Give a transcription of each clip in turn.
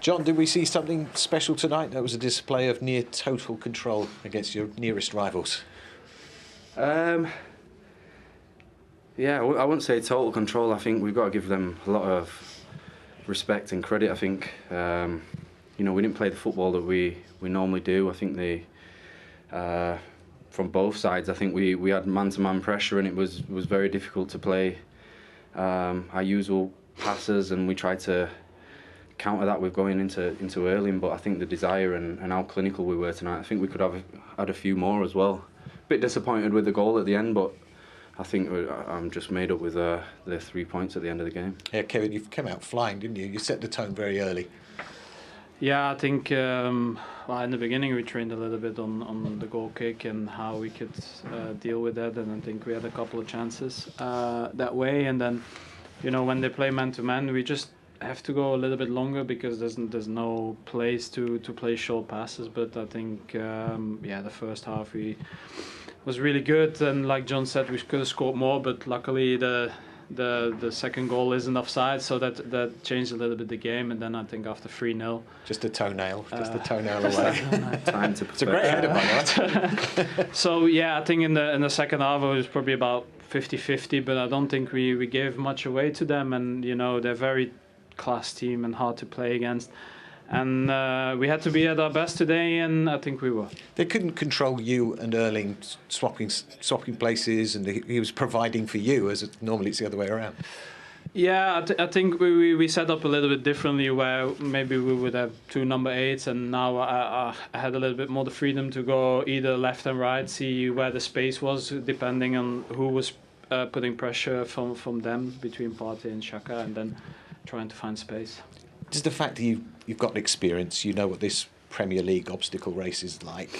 John, did we see something special tonight? That was a display of near total control against your nearest rivals. Yeah, I wouldn't say total control. I think we've got to give them a lot of respect and credit. I think we didn't play the football that we normally do. I think from both sides, I think we had man-to-man pressure, and it was very difficult to play our usual passes, and we tried to counter that with going into Erling. But I think the desire and how clinical we were tonight, I think we could have had a few more as well. Bit disappointed with the goal at the end, but I think I'm just made up with the 3 points at the end of the game. Yeah, Kevin, you came out flying, didn't you? You set the tone very early. Yeah, I think in the beginning we trained a little bit on the goal kick and how we could deal with that, and I think we had a couple of chances that way. And then, when they play man-to-man, we just have to go a little bit longer because there's no place to play short passes. But I think the first half was really good, and like John said, we could have scored more, but luckily the second goal isn't offside, so that changed a little bit the game. And then I think after 3-0, just a toenail away. Time to it's a great header, by the way. So yeah, I think in the second half it was probably about 50-50, but I don't think we gave much away to them, and they're a very class team and hard to play against. And we had to be at our best today, and I think we were. They couldn't control you and Erling swapping places, and he was providing for you, as normally it's the other way around. Yeah, I think we set up a little bit differently, where maybe we would have 2 number 8s, and now I had a little bit more the freedom to go either left and right, see where the space was, depending on who was putting pressure from them between Partey and Xhaka, and then trying to find space. Just the fact that you've got experience, you know what this Premier League obstacle race is like.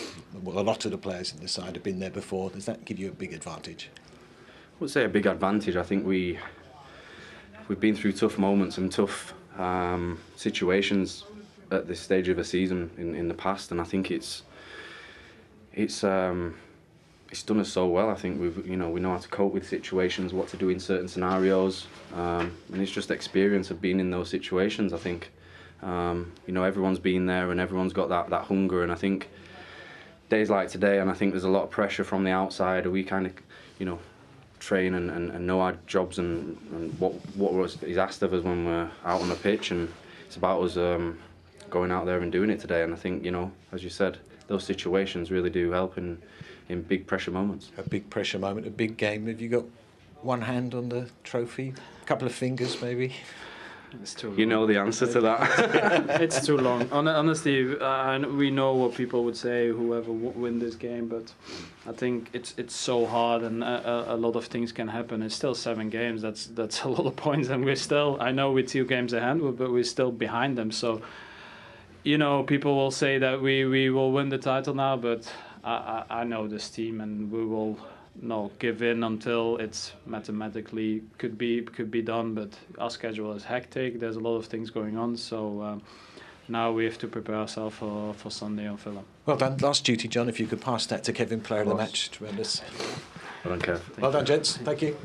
Well, a lot of the players in the side have been there before. Does that give you a big advantage? I would say a big advantage. I think we've been through tough moments and tough situations at this stage of a season in the past, and I think it's done us so well. I think we know how to cope with situations, what to do in certain scenarios, and it's just experience of being in those situations. I think everyone's been there and everyone's got that hunger, and I think days like today, and I think there's a lot of pressure from the outside. We kind of train and know our jobs and what is asked of us when we're out on the pitch, and it's about us going out there and doing it today. And I think as you said, those situations really do help in big pressure moments. A big pressure moment, a big game. Have you got one hand on the trophy? A couple of fingers, maybe? It's too long. You know the answer to that. It's too long. Honestly, we know what people would say, whoever win this game, but I think it's so hard, and a lot of things can happen. It's still 7 games. That's a lot of points, and we're still, I know we're 2 games ahead, but we're still behind them. So, people will say that we will win the title now, but I know this team, and we will not give in until it's mathematically could be done. But our schedule is hectic. There's a lot of things going on, so now we have to prepare ourselves for Sunday on Fulham. Well done. Last duty, John, if you could pass that to Kevin, player of the match. Tremendous. Well done, Kev. Well done, gents. Thank you.